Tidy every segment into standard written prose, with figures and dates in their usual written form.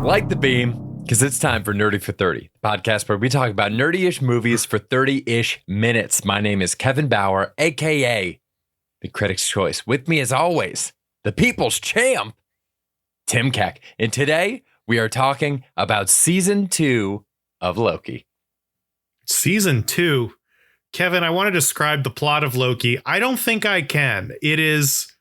Like the beam, because it's time for Nerdy for 30, the podcast where we talk about nerdy-ish movies for 30-ish minutes. My name is Kevin Bauer, a.k.a. the Critic's Choice. With me, as always, the People's Champ, Tim Keck. And today, we are talking about Season 2 of Loki. Season 2? Kevin, I want to describe the plot of Loki. I don't think I can. It is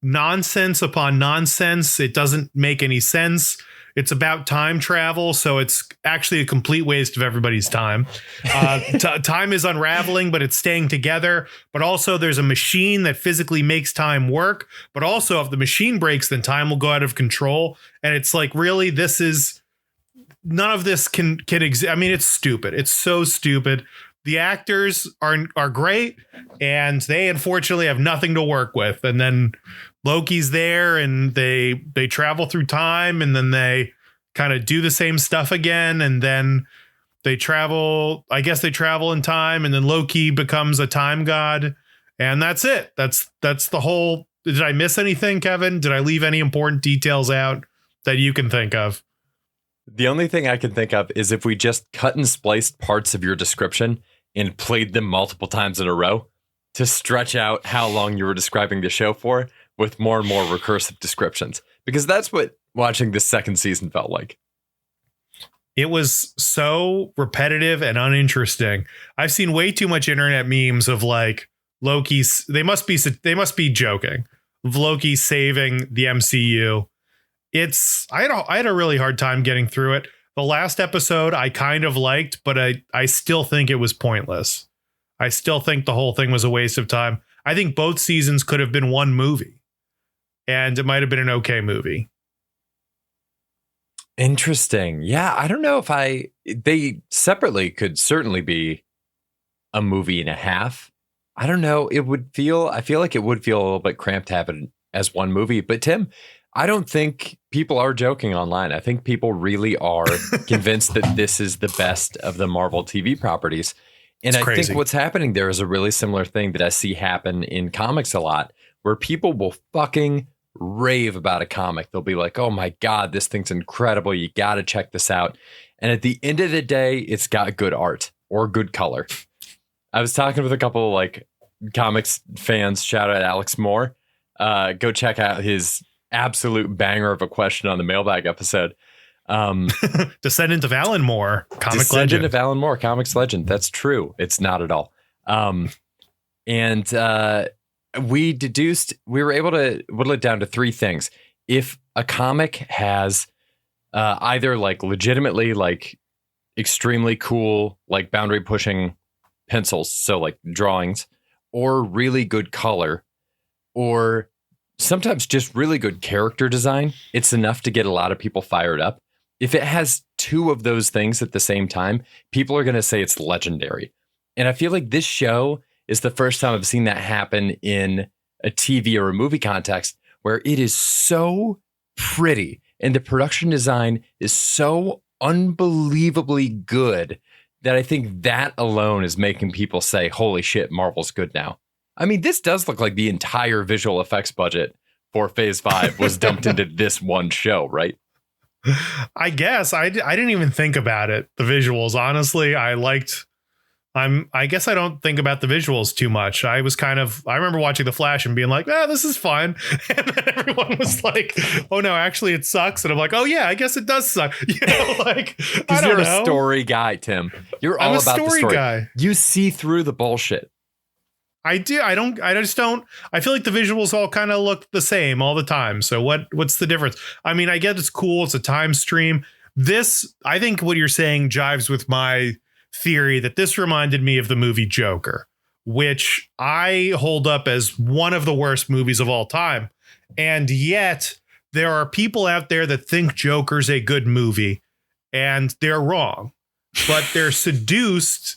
nonsense upon nonsense. It doesn't make any sense. It's about time travel, so it's actually a complete waste of everybody's time. Time is unraveling, but it's staying together. But also there's a machine that physically makes time work. But also if the machine breaks, then time will go out of control. And it's like, really, this is... None of this can exist. I mean, it's stupid. It's so stupid. The actors are great, and they unfortunately have nothing to work with. And then Loki's there, and they travel through time, and then they kind of do the same stuff again, and then they travel. I guess they travel in time, and then Loki becomes a time god, and that's it. That's the whole. Did I miss anything, Kevin? Did I leave any important details out that you can think of? The only thing I can think of is if we just cut and spliced parts of your description and played them multiple times in a row to stretch out how long you were describing the show for with more and more recursive descriptions. Because that's what watching this second season felt like. It was so repetitive and uninteresting. I've seen way too much internet memes of like Loki's. They must be joking of Loki saving the MCU. I had a really hard time getting through it. The last episode I kind of liked, but I still think it was pointless. I still think the whole thing was a waste of time. I think both seasons could have been one movie, and it might have been an okay movie. Interesting. Yeah, I don't know if they separately could certainly be a movie and a half. I don't know. I feel like it would feel a little bit cramped to have it as one movie. But Tim, I don't think people are joking online. I think people really are convinced that this is the best of the Marvel TV properties. And I think what's happening there is a really similar thing that I see happen in comics a lot, where people will fucking rave about a comic. They'll be like, oh my God, this thing's incredible. You got to check this out. And at the end of the day, it's got good art or good color. I was talking with a couple of like comics fans. Shout out Alex Moore. Go check out his absolute banger of a question on the mailbag episode. Descendant of Alan Moore, comics legend. Descendant of Alan Moore, comics legend. That's true. It's not at all. We were able to whittle it down to three things. If a comic has either like legitimately like extremely cool, like boundary pushing pencils, so like drawings, or really good color, or sometimes just really good character design, it's enough to get a lot of people fired up. If it has two of those things at the same time, people are going to say it's legendary. And I feel like this show is the first time I've seen that happen in a TV or a movie context, where it is so pretty and the production design is so unbelievably good that I think that alone is making people say, holy shit, Marvel's good now. I mean, this does look like the entire visual effects budget for Phase 5 was dumped into this one show, right? I guess I didn't even think about it. The visuals, honestly, I guess I don't think about the visuals too much. I remember watching The Flash and being like, this is fine. And then everyone was like, oh no, actually it sucks. And I'm like, oh yeah, I guess it does suck. You know, like, because you're a story guy, Tim. You're all about the story guy. You see through the bullshit. I do. I just don't. I feel like the visuals all kind of look the same all the time. So what's the difference? I mean, I get it's cool. It's a time stream. I think what you're saying jives with my theory that this reminded me of the movie Joker, which I hold up as one of the worst movies of all time. And yet there are people out there that think Joker's a good movie, and they're wrong, but they're seduced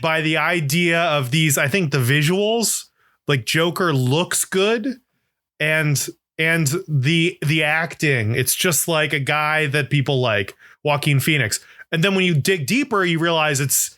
by the idea of these. I think the visuals, like Joker looks good, and the acting, it's just like a guy that people like, Joaquin Phoenix. And then when you dig deeper, you realize it's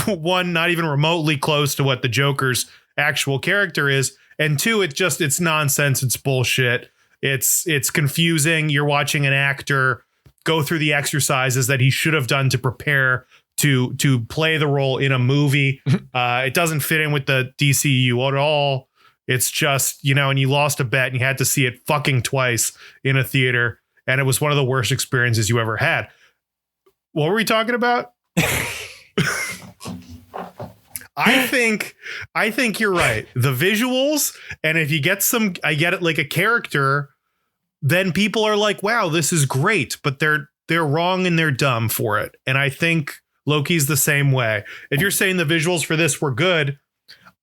one, not even remotely close to what the Joker's actual character is, and two, it's nonsense, it's bullshit, it's confusing. You're watching an actor go through the exercises that he should have done to prepare to play the role in a movie. It doesn't fit in with the DCU at all. It's just, and you lost a bet and you had to see it fucking twice in a theater. And it was one of the worst experiences you ever had. What were we talking about? I think you're right. The visuals, and if you get I get it like a character, then people are like, wow, this is great, but they're wrong and they're dumb for it. And I think Loki's the same way. If you're saying the visuals for this were good,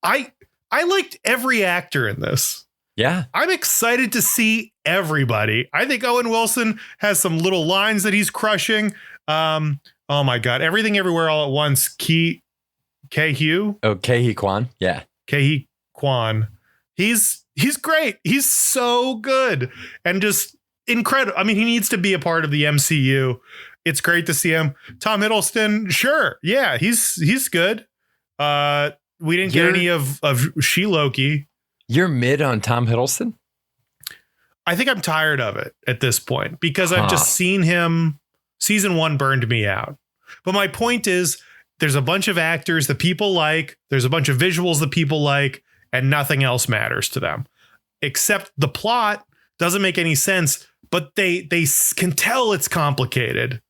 I liked every actor in this. Yeah. I'm excited to see everybody. I think Owen Wilson has some little lines that he's crushing. Oh my God. Everything Everywhere All at Once. Ke-Huy? Oh, Ke-Huy Quan. Yeah. Ke-Huy Quan. He's great. He's so good and just incredible. I mean, he needs to be a part of the MCU. It's great to see him. Tom Hiddleston, sure. Yeah, he's good. We didn't get any of She-Loki. You're mid on Tom Hiddleston? I think I'm tired of it at this point because I've just seen him. Season 1 burned me out. But my point is, there's a bunch of actors that people like. There's a bunch of visuals that people like, and nothing else matters to them. Except the plot doesn't make any sense, but they can tell it's complicated.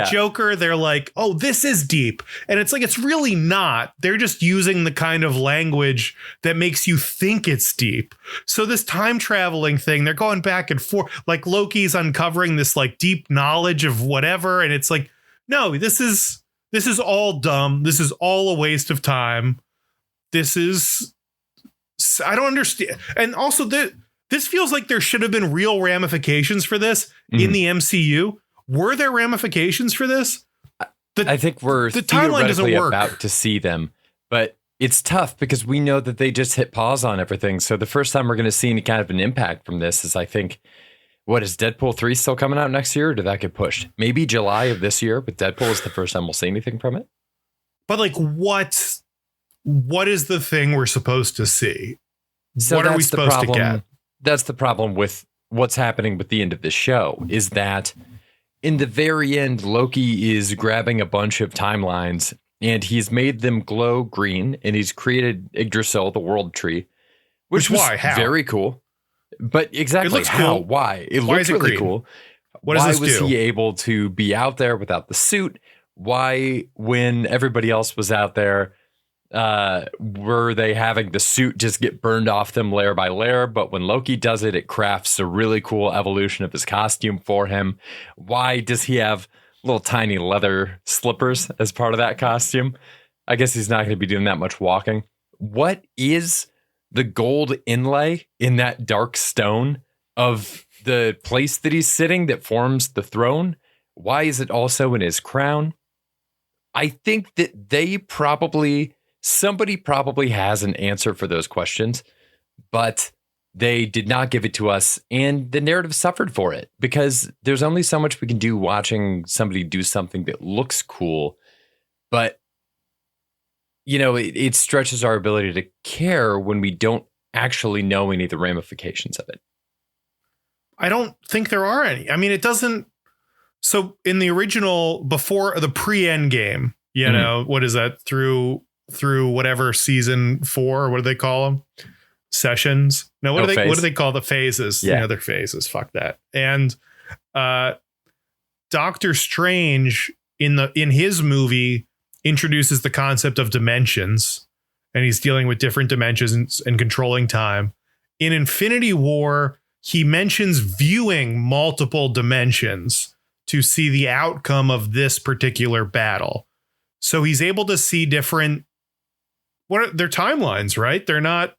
Joker, they're like, oh, this is deep. And it's like, it's really not. They're just using the kind of language that makes you think it's deep. So this time traveling thing, they're going back and forth. Like Loki's uncovering this like deep knowledge of whatever. And it's like, no, this is all dumb. This is all a waste of time. I don't understand. And also this feels like there should have been real ramifications for this in the MCU. Were there ramifications for this? I think we're the timeline doesn't work. About to see them, but it's tough because we know that they just hit pause on everything. So the first time we're going to see any kind of an impact from this is, I think, what is Deadpool 3 still coming out next year? Or did that get pushed? Maybe July of this year, but Deadpool is the first time we'll see anything from it. But like, what is the thing we're supposed to see? So what are we supposed to get? That's the problem with what's happening with the end of this show, is that in the very end, Loki is grabbing a bunch of timelines and he's made them glow green, and he's created Yggdrasil, the world tree, which was very cool. But exactly, it looks cool. Why? It looks really cool. What does this do? Why was he able to be out there without the suit? Why, when everybody else was out there, were they having the suit just get burned off them layer by layer? But when Loki does it, it crafts a really cool evolution of his costume for him. Why does he have little tiny leather slippers as part of that costume? I guess he's not going to be doing that much walking. What is the gold inlay in that dark stone of the place that he's sitting that forms the throne? Why is it also in his crown? I think that somebody probably has an answer for those questions, but they did not give it to us, and the narrative suffered for it because there's only so much we can do watching somebody do something that looks cool, but it stretches our ability to care when we don't actually know any of the ramifications of it. I don't think there are any. I mean, it doesn't. So in the original, before the pre-end game, what is that, through whatever season 4, what do they call them? Sessions? No, what do they call the phases? Yeah, they're phases. Fuck that. And Doctor Strange in his movie introduces the concept of dimensions, and he's dealing with different dimensions and controlling time. In Infinity War, he mentions viewing multiple dimensions to see the outcome of this particular battle. So he's able to see different, what are their timelines, right? They're not,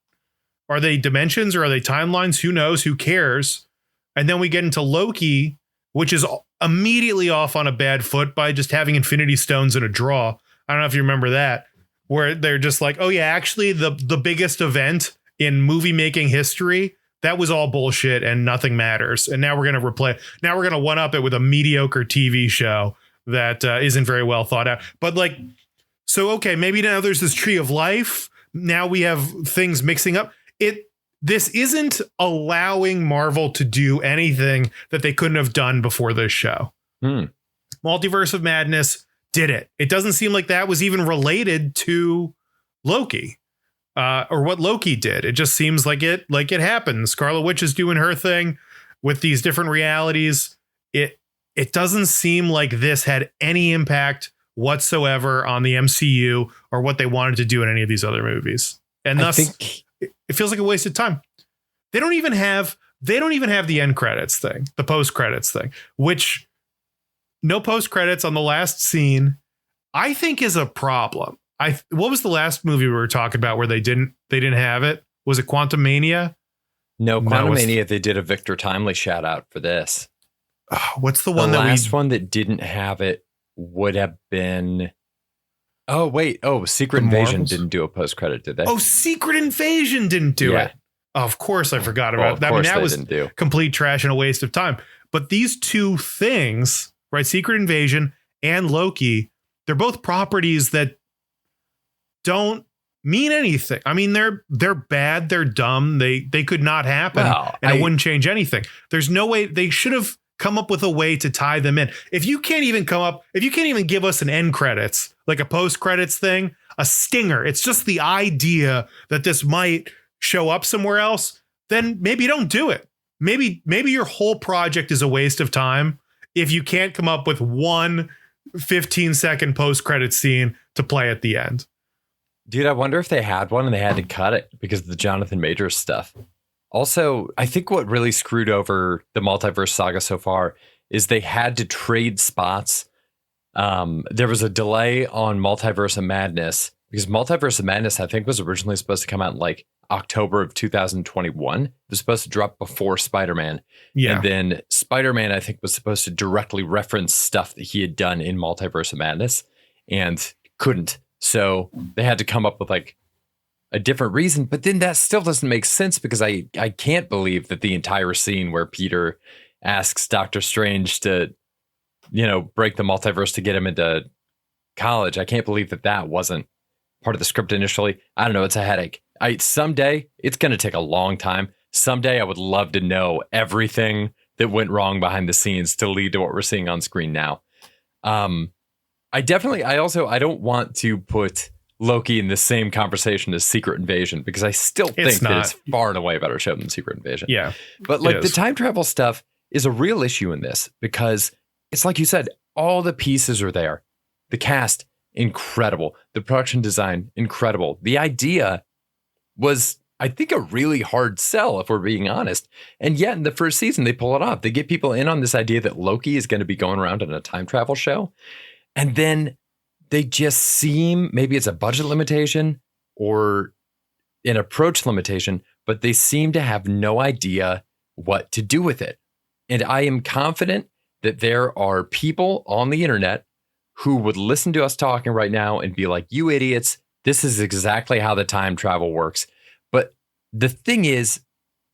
are they dimensions or are they timelines? Who knows? Who cares? And then we get into Loki, which is immediately off on a bad foot by just having Infinity Stones in a draw. I don't know if you remember that, where they're just like, oh yeah, actually the biggest event in movie making history, that was all bullshit and nothing matters. And now we're going to one up it with a mediocre TV show that isn't very well thought out. But like, so, okay, maybe now there's this tree of life. Now we have things mixing up. this isn't allowing Marvel to do anything that they couldn't have done before this show. Multiverse of Madness did it. It doesn't seem like that was even related to Loki or what Loki did. It just seems like it happened. Scarlet Witch is doing her thing with these different realities. It doesn't seem like this had any impact whatsoever on the MCU or what they wanted to do in any of these other movies. And thus it feels like a waste of time. They don't even have the end credits thing, the post credits thing, which no post credits on the last scene, I think is a problem. What was the last movie we were talking about where they didn't have it? Was it Quantum Mania? No, Quantum Mania, they did a Victor Timely shout out for this. What's the one that last one that didn't have it would have been. Oh, wait. Oh, Secret Invasion didn't do a post credit, did they? Oh, Secret Invasion didn't do it. Oh, of course, I forgot about that. I mean, that was complete trash and a waste of time. But these two things, right? Secret Invasion and Loki, they're both properties that don't mean anything. I mean, they're bad. They're dumb. They could not happen, and it wouldn't change anything. There's no way. They should have come up with a way to tie them in. If you can't even give us an end credits, like a post credits thing, a stinger, it's just the idea that this might show up somewhere else, then maybe don't do it. Maybe your whole project is a waste of time if you can't come up with one 15-second post credit scene to play at the end. Dude, I wonder if they had one and they had to cut it because of the Jonathan Majors stuff. Also, I think what really screwed over the multiverse saga so far is they had to trade spots. There was a delay on Multiverse of Madness because Multiverse of Madness, I think, was originally supposed to come out in like October of 2021. It was supposed to drop before Spider-Man. Yeah. And then Spider-Man, I think, was supposed to directly reference stuff that he had done in Multiverse of Madness and couldn't. So they had to come up with like a different reason, but then that still doesn't make sense because I can't believe that the entire scene where Peter asks Doctor Strange to, break the multiverse to get him into college. I can't believe that wasn't part of the script initially. I don't know. It's a headache. Someday it's going to take a long time. Someday I would love to know everything that went wrong behind the scenes to lead to what we're seeing on screen now. I don't want to put Loki in the same conversation as Secret Invasion because I still think that it's far and away a better show than Secret Invasion. Yeah. But like the time travel stuff is a real issue in this because it's like you said, all the pieces are there. The cast, incredible. The production design, incredible. The idea was, I think, a really hard sell, if we're being honest. And yet in the first season, they pull it off. They get people in on this idea that Loki is going to be going around in a time travel show. And then they just seem, maybe it's a budget limitation or an approach limitation, but they seem to have no idea what to do with it. And I am confident that there are people on the internet who would listen to us talking right now and be like, you idiots, this is exactly how the time travel works. But the thing is,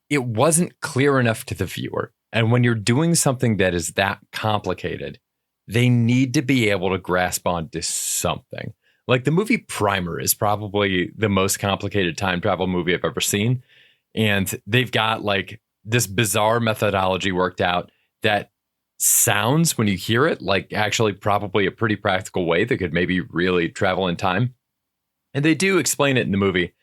it wasn't clear enough to the viewer. And when you're doing something that is that complicated, they need to be able to grasp onto something. Like the movie Primer is probably the most complicated time travel movie I've ever seen. And they've got like this bizarre methodology worked out that sounds, when you hear it, like actually probably a pretty practical way that could maybe really travel in time. And they do explain it in the movie.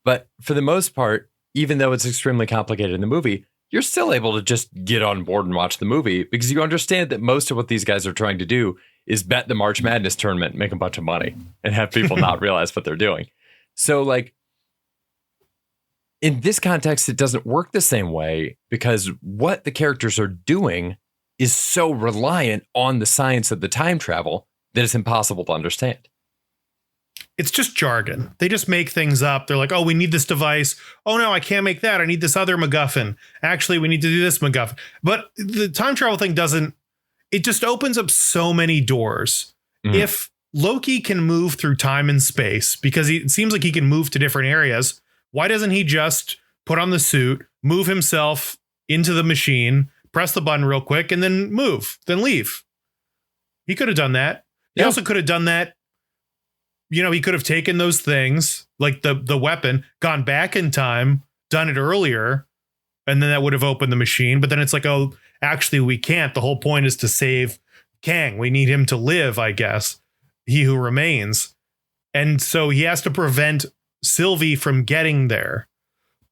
But for the most part, even though it's extremely complicated in the movie, you're still able to just get on board and watch the movie because you understand that most of what these guys are trying to do is bet the March Madness tournament, make a bunch of money, and have people not realize what they're doing. So like in this context, it doesn't work the same way because what the characters are doing is so reliant on the science of the time travel that it's impossible to understand. It's just jargon. They just make things up. They're like, oh, we need this device. Oh, no, I can't make that. I need this other MacGuffin. Actually, we need to do this MacGuffin. But the time travel thing it just opens up so many doors. Mm-hmm. If Loki can move through time and space because it seems like he can move to different areas, why doesn't he just put on the suit, move himself into the machine, press the button real quick, and then move, then leave? He could have done that. He also could have done that. He could have taken those things like the weapon, gone back in time done it earlier, and then that would have opened the machine. But then it's like, oh, actually, we can't. The whole point is to save Kang. We need him to live, I guess. He who remains. And so he has to prevent Sylvie from getting there.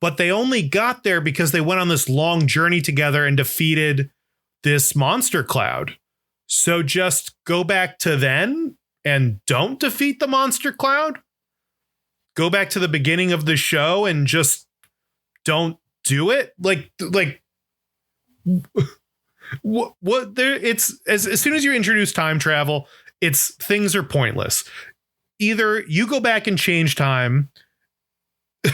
But they only got there because they went on this long journey together and defeated this monster cloud. So just go back to then and don't defeat the monster cloud. Go back to the beginning of the show and just don't do it. Like what there, it's as soon as you introduce time travel, it's things are pointless. Either you go back and change time,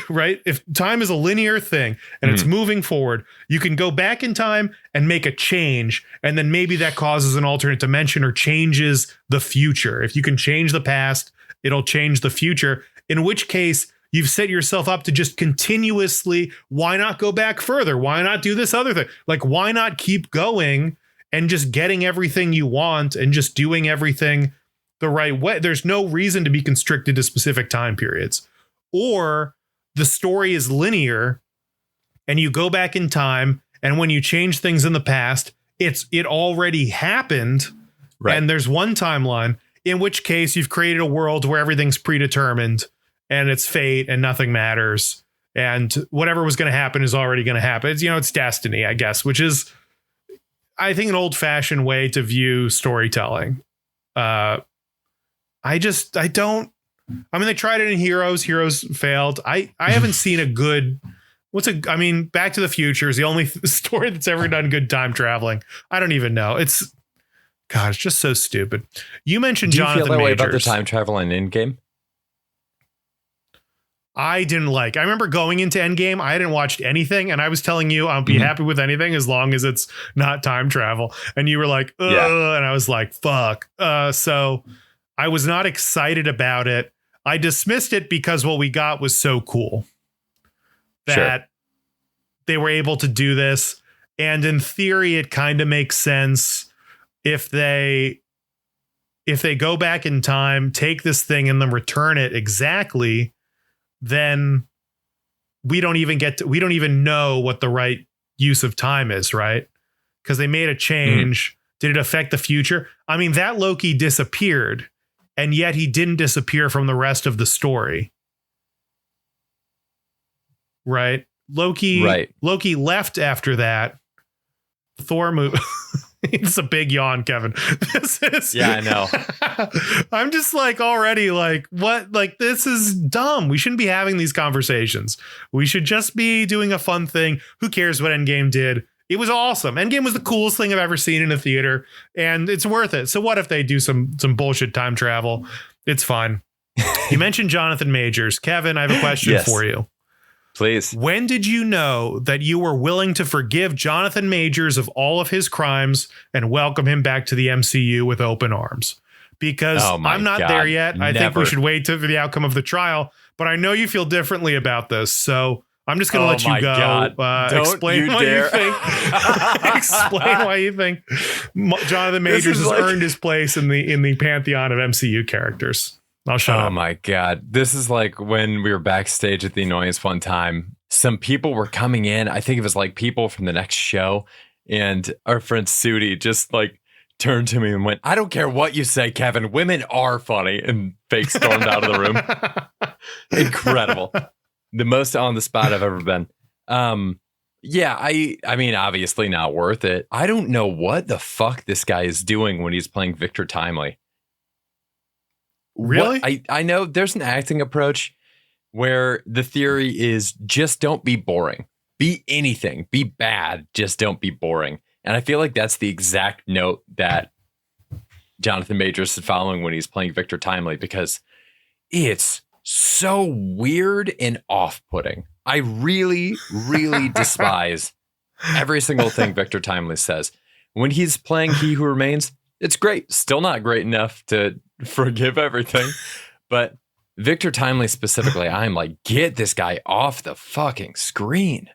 right? If time is a linear thing and it's moving forward, you can go back in time and make a change. And then maybe that causes an alternate dimension or changes the future. If you can change the past, it'll change the future, in which case you've set yourself up to just continuously. Why not go back further? Why not do this other thing? Like, why not keep going and just getting everything you want and just doing everything the right way? There's no reason to be constricted to specific time periods. Or the story is linear and you go back in time, and when you change things in the past, it already happened. Right. And there's one timeline, in which case you've created a world where everything's predetermined and it's fate and nothing matters. And whatever was going to happen is already going to happen. It's, it's destiny, I guess, which is, I think, an old fashioned way to view storytelling. I mean, they tried it in Heroes. Heroes failed. I haven't seen a good. Back to the Future is the only story that's ever done good time traveling. I don't even know. It's just so stupid. You mentioned Jonathan Majors. Do you feel that way about the time travel in Endgame? I didn't like. I remember going into Endgame, I hadn't watched anything, and I was telling you I'll be happy with anything as long as it's not time travel. And you were like, ugh, yeah. And I was like, fuck. So I was not excited about it. I dismissed it because what we got was so cool that they were able to do this. And in theory, it kind of makes sense if they go back in time, take this thing and then return it exactly, then we don't even know what the right use of time is, right? Because they made a change. Did it affect the future? I mean, that Loki disappeared, and yet he didn't disappear from the rest of the story. Right? Loki left after that. Thor movie. It's a big yawn, Kevin. I know. I'm just like already like, what? Like, this is dumb. We shouldn't be having these conversations. We should just be doing a fun thing. Who cares what Endgame did? It was awesome. Endgame was the coolest thing I've ever seen in a theater, and it's worth it. So what if they do some bullshit time travel? It's fine. You mentioned Jonathan Majors. Kevin, I have a question for you. Please. When did you know that you were willing to forgive Jonathan Majors of all of his crimes and welcome him back to the MCU with open arms? Because I'm not there yet. I think we should wait for the outcome of the trial, but I know you feel differently about this. So I'm just going to let you go. Explain why you think. Explain why you think Jonathan Majors has earned his place in the pantheon of MCU characters. I'll shut up. Oh my God. This is like when we were backstage at the Annoyance one time. Some people were coming in. I think it was like people from the next show. And our friend Sudi just like turned to me and went, "I don't care what you say, Kevin. Women are funny." And fake stormed out of the room. Incredible. The most on the spot I've ever been. Yeah, I mean, obviously not worth it. I don't know what the fuck this guy is doing when he's playing Victor Timely. Really? I know there's an acting approach where the theory is just don't be boring. Be anything. Be bad. Just don't be boring. And I feel like that's the exact note that Jonathan Majors is following when he's playing Victor Timely, because it's so weird and off-putting. I really, really despise every single thing Victor Timely says. When he's playing He Who Remains, it's great. Still not great enough to forgive everything. But Victor Timely specifically, I'm like, get this guy off the fucking screen.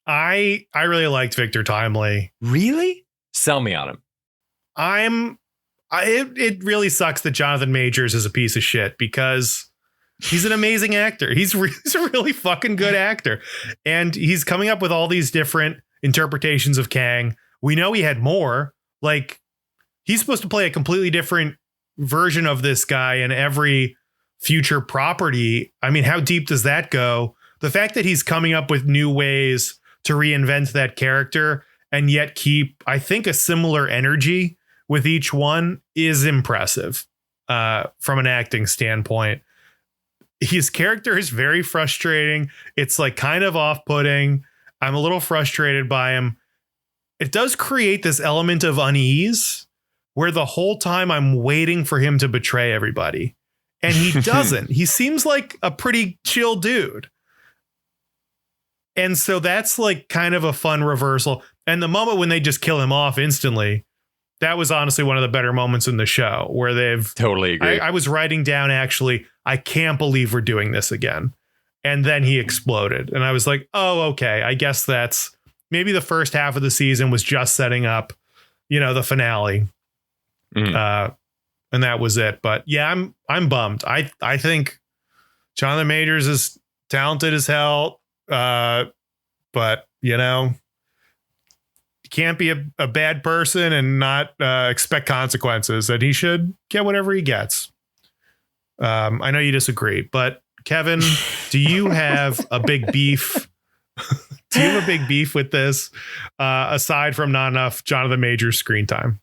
I really liked Victor Timely. Really? Sell me on him. It really sucks that Jonathan Majors is a piece of shit, because He's an amazing actor. He's a really fucking good actor. And he's coming up with all these different interpretations of Kang. We know he had more. Like, he's supposed to play a completely different version of this guy in every future property. I mean, how deep does that go? The fact that he's coming up with new ways to reinvent that character and yet keep, I think, a similar energy with each one is impressive from an acting standpoint. His character is very frustrating. It's like kind of off-putting. I'm a little frustrated by him. It does create this element of unease where the whole time I'm waiting for him to betray everybody. And he doesn't. He seems like a pretty chill dude. And so that's like kind of a fun reversal. And the moment when they just kill him off instantly, that was honestly one of the better moments in the show where they've totally agree. I was writing down, actually, I can't believe we're doing this again. And then he exploded. And I was like, oh, OK, I guess that's maybe the first half of the season was just setting up, the finale. And that was it. But yeah, I'm bummed. I think Jonathan Majors is talented as hell. But, can't be a bad person and not expect consequences, and he should get whatever he gets. I know you disagree, but Kevin, do you have a big beef? Do you have a big beef with this aside from not enough Jonathan Majors screen time?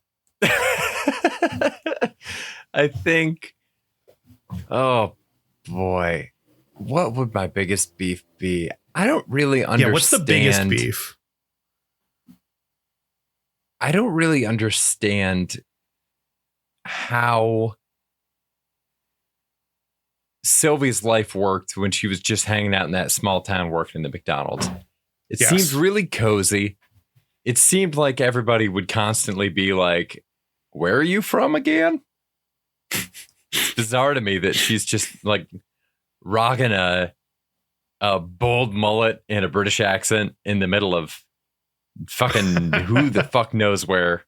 I think, oh boy, what would my biggest beef be? I don't really understand. Yeah, what's the biggest beef? I don't really understand how Sylvie's life worked when she was just hanging out in that small town working in the McDonald's. It seemed really cozy. It seemed like everybody would constantly be like, where are you from again? It's bizarre to me that she's just like rocking a bold mullet and a British accent in the middle of fucking who the fuck knows where.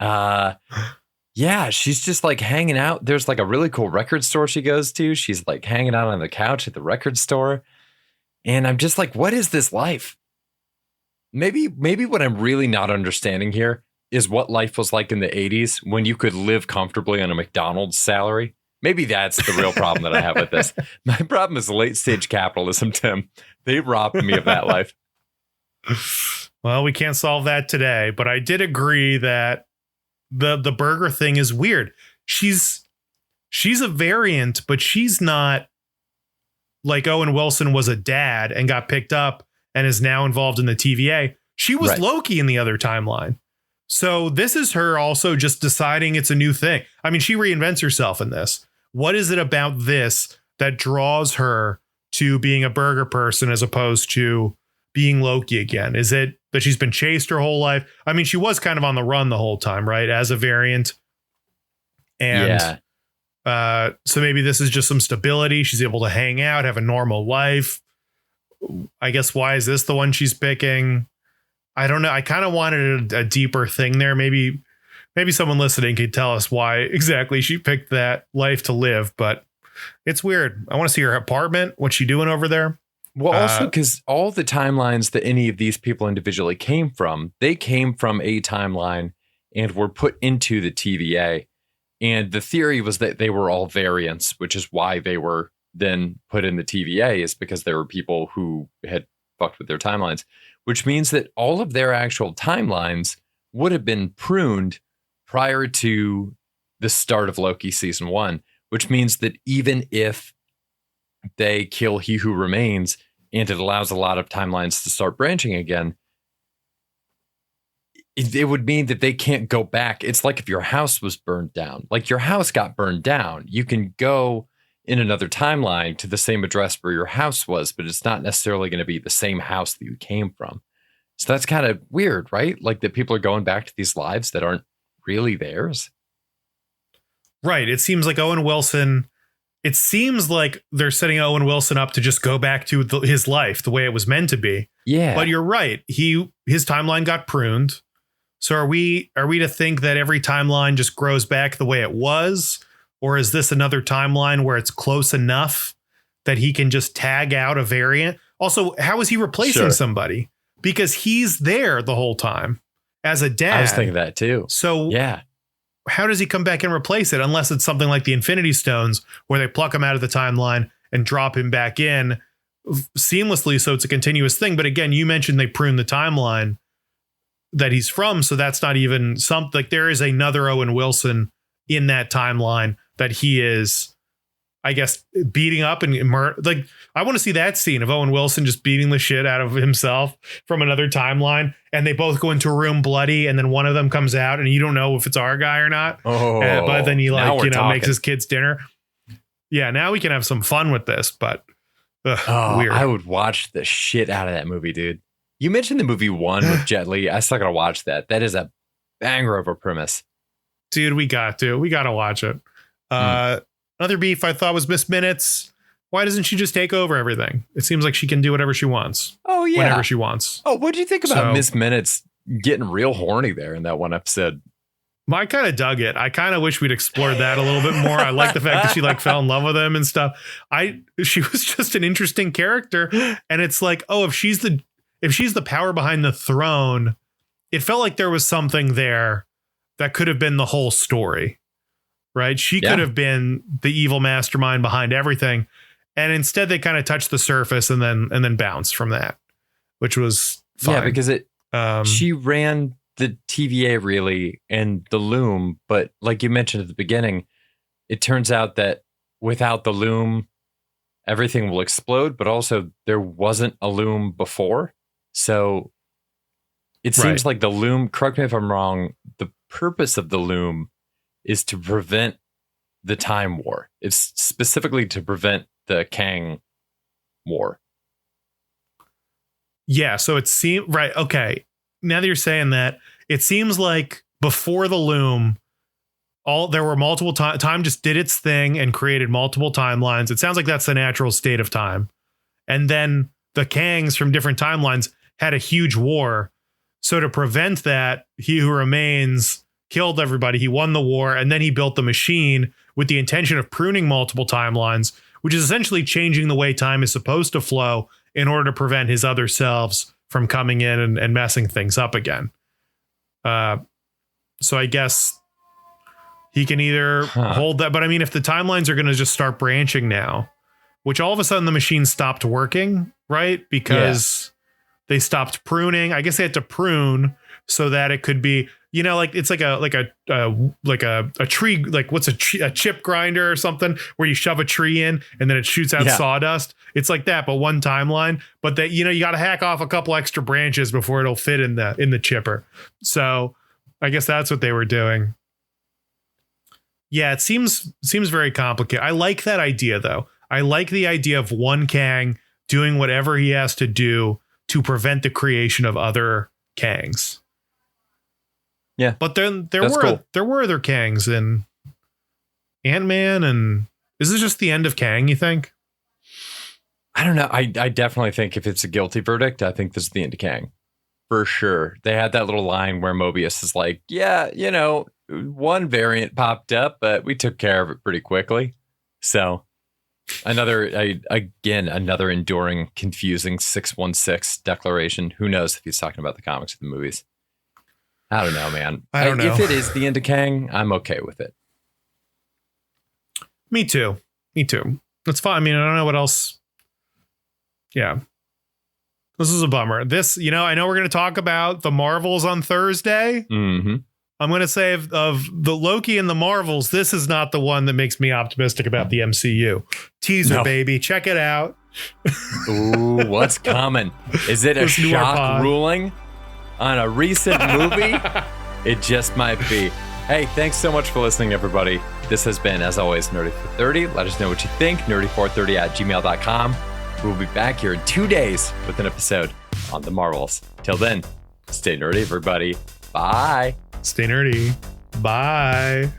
Yeah, she's just like hanging out. There's like a really cool record store she goes to. She's like hanging out on the couch at the record store. And I'm just like, what is this life? Maybe what I'm really not understanding here is what life was like in the 80s when you could live comfortably on a McDonald's salary. Maybe that's the real problem that I have with this. My problem is late stage capitalism, Tim. They robbed me of that life. Well, we can't solve that today, but I did agree that the burger thing is weird. She's a variant, but she's not like Owen Wilson was a dad and got picked up and is now involved in the TVA. She was Loki in the other timeline. So this is her also just deciding it's a new thing. I mean, she reinvents herself in this. What is it about this that draws her to being a burger person as opposed to being Loki again? Is it that she's been chased her whole life? I mean, she was kind of on the run the whole time, right? As a variant. And so maybe this is just some stability. She's able to hang out, have a normal life. I guess why is this the one she's picking? I don't know. I kind of wanted a deeper thing there. Maybe someone listening could tell us why exactly she picked that life to live, but it's weird. I want to see her apartment. What's she doing over there? Well, also because all the timelines that any of these people individually came from, they came from a timeline and were put into the TVA. And the theory was that they were all variants, which is why they were then put in the TVA, is because there were people who had fucked with their timelines, which means that all of their actual timelines would have been pruned prior to the start of Loki season 1, which means that even if they kill He Who Remains and it allows a lot of timelines to start branching again, it would mean that they can't go back. It's like if your house was burned down, like your house got burned down, you can go in another timeline to the same address where your house was, but it's not necessarily going to be the same house that you came from. So that's kind of weird, right? Like that people are going back to these lives that aren't really theirs. Right. It seems like Owen Wilson, it seems like they're setting Owen Wilson up to just go back to his life the way it was meant to be. Yeah. But you're right. His timeline got pruned. So are we to think that every timeline just grows back the way it was? Or is this another timeline where it's close enough that he can just tag out a variant? Also, how is he replacing somebody? Because he's there the whole time as a dad. I was thinking that too. So yeah, how does he come back and replace it? Unless it's something like the Infinity Stones where they pluck him out of the timeline and drop him back in seamlessly. So it's a continuous thing. But again, you mentioned they prune the timeline that he's from. So that's not even something like there is another Owen Wilson in that timeline that he is, I guess, beating up and like, I want to see that scene of Owen Wilson just beating the shit out of himself from another timeline. And they both go into a room bloody. And then one of them comes out and you don't know if it's our guy or not. But then he makes his kids dinner. Yeah. Now we can have some fun with this, but weird. I would watch the shit out of that movie, dude. You mentioned the movie One with Jet Li. I still got to watch that. That is a banger of a premise. Dude, we got to watch it. Another beef I thought was Miss Minutes. Why doesn't she just take over everything? It seems like she can do whatever she wants. Oh, yeah. Whenever she wants. Oh, what do you think about Miss Minutes getting real horny there in that one episode? I kind of dug it. I kind of wish we'd explored that a little bit more. I like the fact that she fell in love with him and stuff. She was just an interesting character. And it's like, oh, if she's the power behind the throne, it felt like there was something there that could have been the whole story, right? She could have been the evil mastermind behind everything. And instead they kind of touched the surface and then bounced from that, which was fine. Yeah, because she ran the TVA really and the loom. But like you mentioned at the beginning, it turns out that without the loom, everything will explode. But also there wasn't a loom before. So it seems like the loom, correct me if I'm wrong, the purpose of the loom is to prevent the time war. It's specifically to prevent the Kang war. Yeah. So it seems right. Okay. Now that you're saying that, it seems like before the loom, there were multiple time just did its thing and created multiple timelines. It sounds like that's the natural state of time. And then the Kangs from different timelines had a huge war. So to prevent that, He Who Remains killed everybody. He won the war, and then he built the machine with the intention of pruning multiple timelines, which is essentially changing the way time is supposed to flow in order to prevent his other selves from coming in and messing things up again. So I guess he can either hold that, but I mean, if the timelines are going to just start branching now, which all of a sudden the machine stopped working, right? Because they stopped pruning. I guess they had to prune so that it could be, like it's like a tree, like what's a chip grinder or something where you shove a tree in and then it shoots out sawdust. It's like that, but one timeline. But that, you got to hack off a couple extra branches before it'll fit in the chipper. So I guess that's what they were doing. Yeah, it seems very complicated. I like that idea though. I like the idea of one Kang doing whatever he has to do to prevent the creation of other Kangs. Yeah. But then there were other Kangs in Ant-Man, and is this just the end of Kang, you think? I don't know. I definitely think if it's a guilty verdict, I think this is the end of Kang. For sure. They had that little line where Mobius is like, yeah, one variant popped up, but we took care of it pretty quickly. So another enduring, confusing 616 declaration. Who knows if he's talking about the comics or the movies? I don't know, man. I don't know. If it is the end of Kang, I'm okay with it. Me too. That's fine. I mean, I don't know what else. Yeah. This is a bummer. This, I know we're going to talk about the Marvels on Thursday. Mm-hmm. I'm going to say of the Loki and the Marvels, this is not the one that makes me optimistic about the MCU. Teaser, baby. Check it out. Ooh, what's coming? Is it a shock ruling on a recent movie? It just might be. Hey, thanks so much for listening, everybody. This has been, as always, Nerdy430. Let us know what you think. Nerdy430@gmail.com. We'll be back here in 2 days with an episode on the Marvels. Till then, stay nerdy, everybody. Bye. Stay nerdy. Bye.